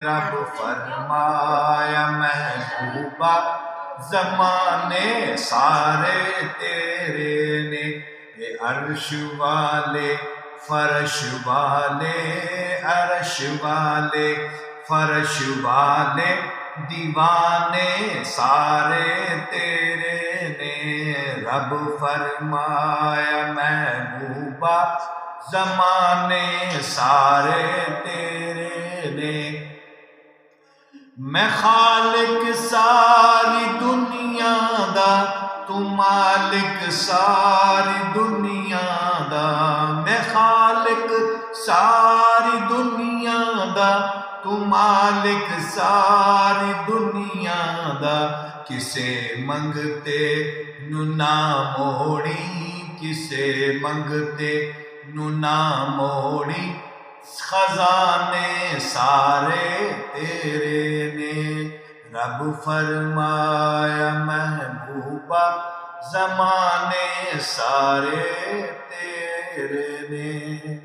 رب فرمایا محبوبہ زمانے سارے تیرے نے، اے عرش والے فرش والے، عرش والے فرش والے دیوانے سارے تیرے نے۔ رب فرمایا محبوبہ زمانے سارے تیرے نے، میں خالق ساری دنیا دا تو مالک ساری دنیا دا، میں خالق ساری دنیا دا تو مالک ساری دنیا دا، کسے منگتے نو نہ موڑی، کسے منگتے نو نہ موڑی، خزانے سارے تیرے نے۔ رب فرمایا محبوبہ زمانے سارے تیرے نے۔